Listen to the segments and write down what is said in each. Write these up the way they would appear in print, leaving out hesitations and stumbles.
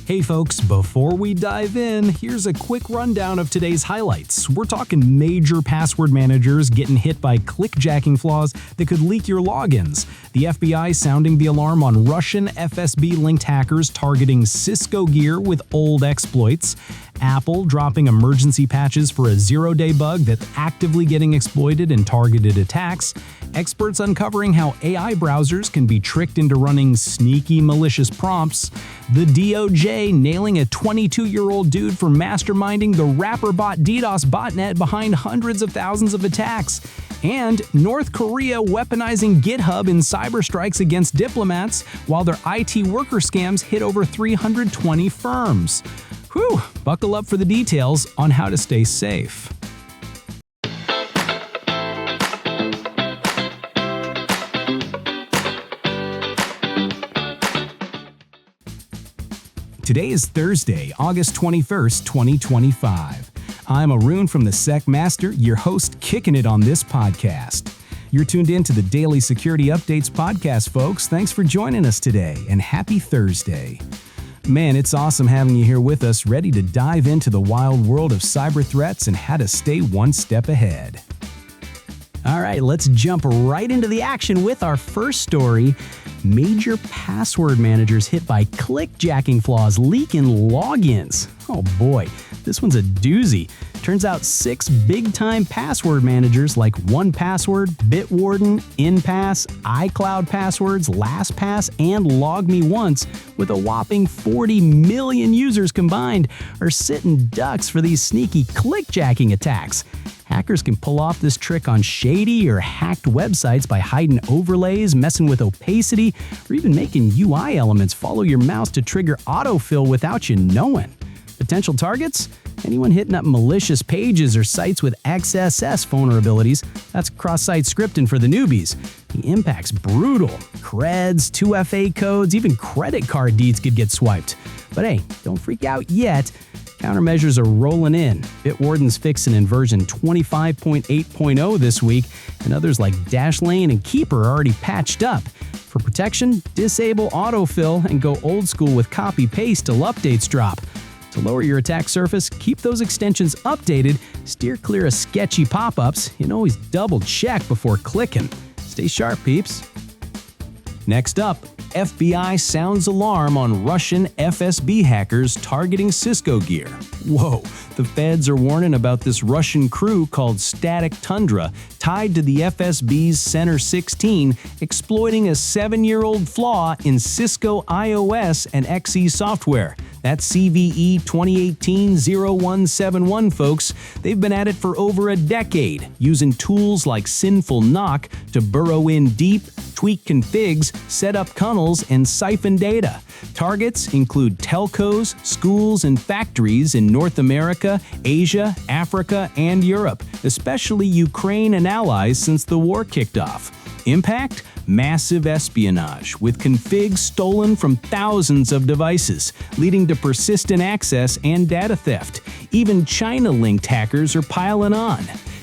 Hey folks, before we dive in, here's a quick rundown of today's highlights. We're talking major password managers getting hit by clickjacking flaws that could leak your logins, the FBI sounding the alarm on Russian FSB-linked hackers targeting Cisco gear with old exploits, Apple dropping emergency patches for a zero-day bug that's actively getting exploited in targeted attacks, experts uncovering how AI browsers can be tricked into running sneaky malicious prompts, the DOJ nailing a 22-year-old dude for masterminding the RapperBot DDoS botnet behind hundreds of thousands of attacks, and North Korea weaponizing GitHub in cyber strikes against diplomats while their IT worker scams hit over 320 firms. Whew, buckle up for the details on how to stay safe. Today is Thursday, August 21st, 2025. I'm Arun from the SecMaster, your host kicking it on this podcast. You're tuned in to the Daily Security Updates podcast, folks. Thanks for joining us today, and happy Thursday. Man, it's awesome having you here with us, ready to dive into the wild world of cyber threats and how to stay one step ahead. All right, let's jump right into the action with our first story. Major password managers hit by clickjacking flaws leaking logins. Oh boy, this one's a doozy. Turns out 6 big-time password managers like 1Password, Bitwarden, InPass, iCloud Passwords, LastPass, and LogMeOnce, with a whopping 40 million users combined, are sitting ducks for these sneaky clickjacking attacks. Hackers can pull off this trick on shady or hacked websites by hiding overlays, messing with opacity, or even making UI elements follow your mouse to trigger autofill without you knowing. Potential targets? Anyone hitting up malicious pages or sites with XSS vulnerabilities. That's cross-site scripting for the newbies. The impact's brutal. Creds, 2FA codes, even credit card deeds could get swiped. But hey, don't freak out yet. Countermeasures are rolling in. Bitwarden's fixing in version 25.8.0 this week, and others like Dashlane and Keeper are already patched up. For protection, disable autofill and go old school with copy-paste till updates drop. To lower your attack surface, keep those extensions updated, steer clear of sketchy pop-ups, and always double-check before clicking. Stay sharp, peeps. Next up, FBI sounds alarm on Russian FSB hackers targeting Cisco gear. Whoa, the feds are warning about this Russian crew called Static Tundra, tied to the FSB's Center 16, exploiting a 7-year-old flaw in Cisco iOS and XE software. That's CVE 2018-0171, folks. They've been at it for over a decade, using tools like Sinful Knock to burrow in deep, tweak configs, set up tunnels, and siphon data. Targets include telcos, schools, and factories in North America, Asia, Africa, and Europe, especially Ukraine and allies since the war kicked off. Impact? Massive espionage, with configs stolen from thousands of devices, leading to persistent access and data theft. Even China-linked hackers are piling on.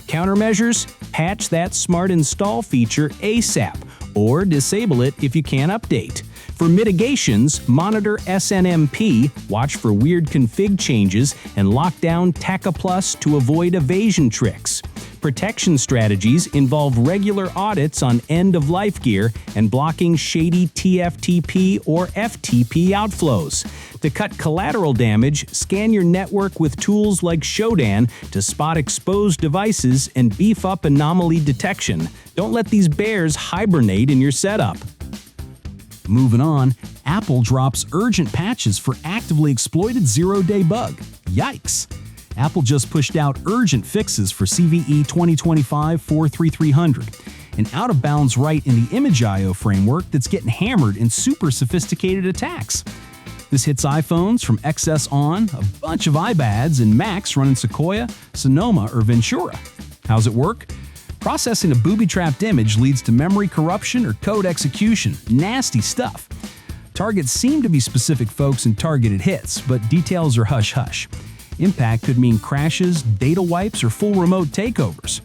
Countermeasures? Patch that Smart Install feature ASAP, or disable it if you can't update. For mitigations, monitor SNMP, watch for weird config changes, and lock down TACA Plus to avoid evasion tricks. Protection strategies involve regular audits on end-of-life gear and blocking shady TFTP or FTP outflows. To cut collateral damage, scan your network with tools like Shodan to spot exposed devices and beef up anomaly detection. Don't let these bears hibernate in your setup. Moving on, Apple drops urgent patches for actively exploited zero-day bug. Yikes! Apple just pushed out urgent fixes for CVE 2025-43300, an out-of-bounds write in the ImageIO framework that's getting hammered in super sophisticated attacks. This hits iPhones from XS on, a bunch of iPads, and Macs running Sequoia, Sonoma, or Ventura. How's it work? Processing a booby-trapped image leads to memory corruption or code execution. Nasty stuff. Targets seem to be specific folks and targeted hits, but details are hush-hush. Impact could mean crashes, data wipes, or full remote takeovers.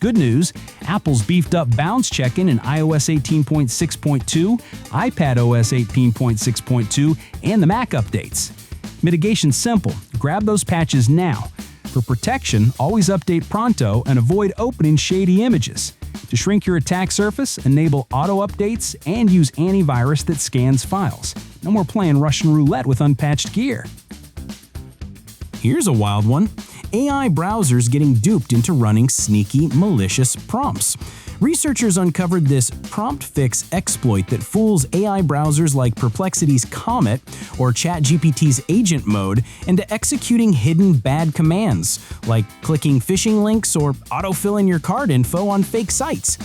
Good news, Apple's beefed up bounds checking in iOS 18.6.2, iPadOS 18.6.2, and the Mac updates. Mitigation's simple. Grab those patches now. For protection, always update pronto and avoid opening shady images. To shrink your attack surface, enable auto updates and use antivirus that scans files. No more playing Russian roulette with unpatched gear. Here's a wild one. AI browsers getting duped into running sneaky, malicious prompts. Researchers uncovered this prompt fix exploit that fools AI browsers like Perplexity's Comet or ChatGPT's Agent Mode into executing hidden bad commands, like clicking phishing links or autofilling your card info on fake sites.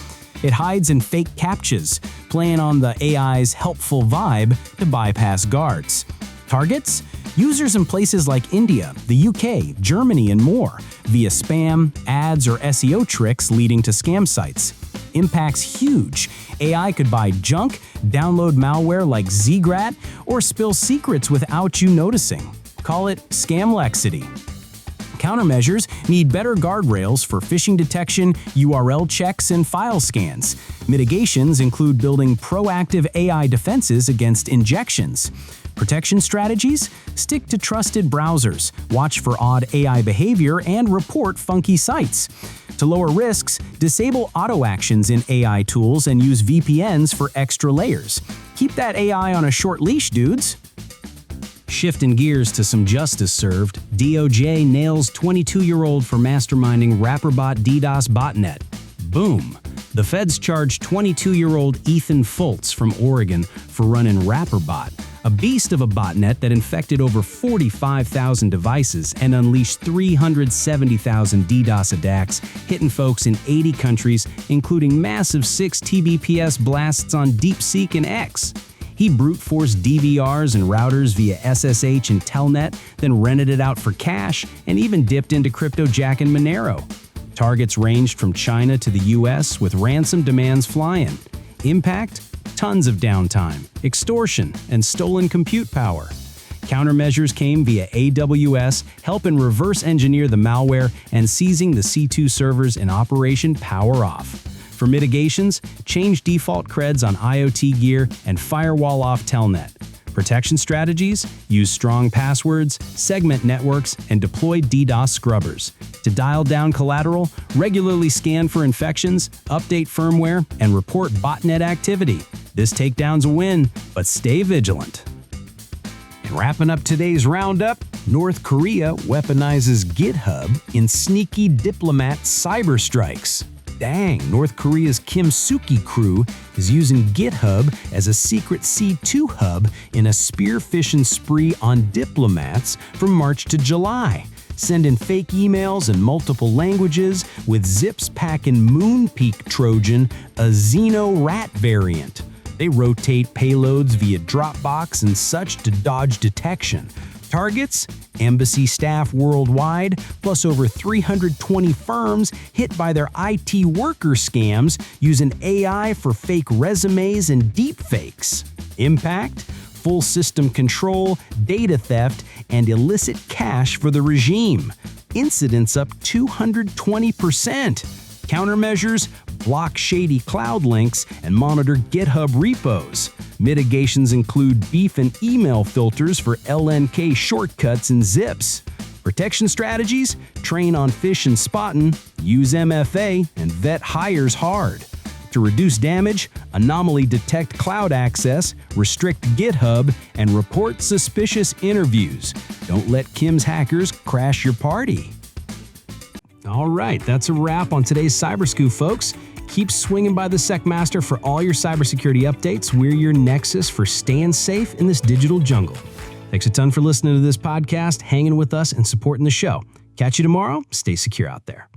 It hides in fake CAPTCHAs, playing on the AI's helpful vibe to bypass guards. Targets? Users in places like India, the UK, Germany, and more, via spam, ads, or SEO tricks leading to scam sites. Impact's huge. AI could buy junk, download malware like Zgrat, or spill secrets without you noticing. Call it scamlexity. Countermeasures need better guardrails for phishing detection, URL checks, and file scans. Mitigations include building proactive AI defenses against injections. Protection strategies? Stick to trusted browsers, watch for odd AI behavior, and report funky sites. To lower risks, disable auto actions in AI tools and use VPNs for extra layers. Keep that AI on a short leash, dudes. Shifting gears to some justice served, DOJ nails 22-year-old for masterminding RapperBot DDoS botnet. Boom! The feds charged 22-year-old Ethan Fultz from Oregon for running RapperBot, a beast of a botnet that infected over 45,000 devices and unleashed 370,000 DDoS attacks, hitting folks in 80 countries, including massive 6 Tbps blasts on DeepSeek and X. He brute-forced DVRs and routers via SSH and Telnet, then rented it out for cash, and even dipped into Cryptojacking Monero. Targets ranged from China to the US, with ransom demands flying. Impact? Tons of downtime, extortion, and stolen compute power. Countermeasures came via AWS, helping reverse engineer the malware and seizing the C2 servers in Operation Power Off. For mitigations, change default creds on IoT gear and firewall off Telnet. Protection strategies? Use strong passwords, segment networks, and deploy DDoS scrubbers. To dial down collateral, regularly scan for infections, update firmware, and report botnet activity. This takedown's a win, but stay vigilant. And wrapping up today's roundup, North Korea weaponizes GitHub in sneaky diplomat cyber strikes. Dang, North Korea's Kim Suki crew is using GitHub as a secret C2 hub in a spear-phishing spree on diplomats from March to July, sending fake emails in multiple languages with zips packing Moonpeak Trojan, a Xeno rat variant. They rotate payloads via Dropbox and such to dodge detection. Targets? Embassy staff worldwide, plus over 320 firms hit by their IT worker scams using AI for fake resumes and deepfakes. Impact? Full system control, data theft, and illicit cash for the regime. Incidents up 220%. Countermeasures? Block shady cloud links and monitor GitHub repos. Mitigations include beef and email filters for LNK shortcuts and zips. Protection strategies? Train on phish and spotting, use MFA, and vet hires hard. To reduce damage, anomaly detect cloud access, restrict GitHub, and report suspicious interviews. Don't let Kim's hackers crash your party. All right, that's a wrap on today's Cyberscoop, folks. Keep swinging by the SecMaster for all your cybersecurity updates. We're your nexus for staying safe in this digital jungle. Thanks a ton for listening to this podcast, hanging with us, and supporting the show. Catch you tomorrow. Stay secure out there.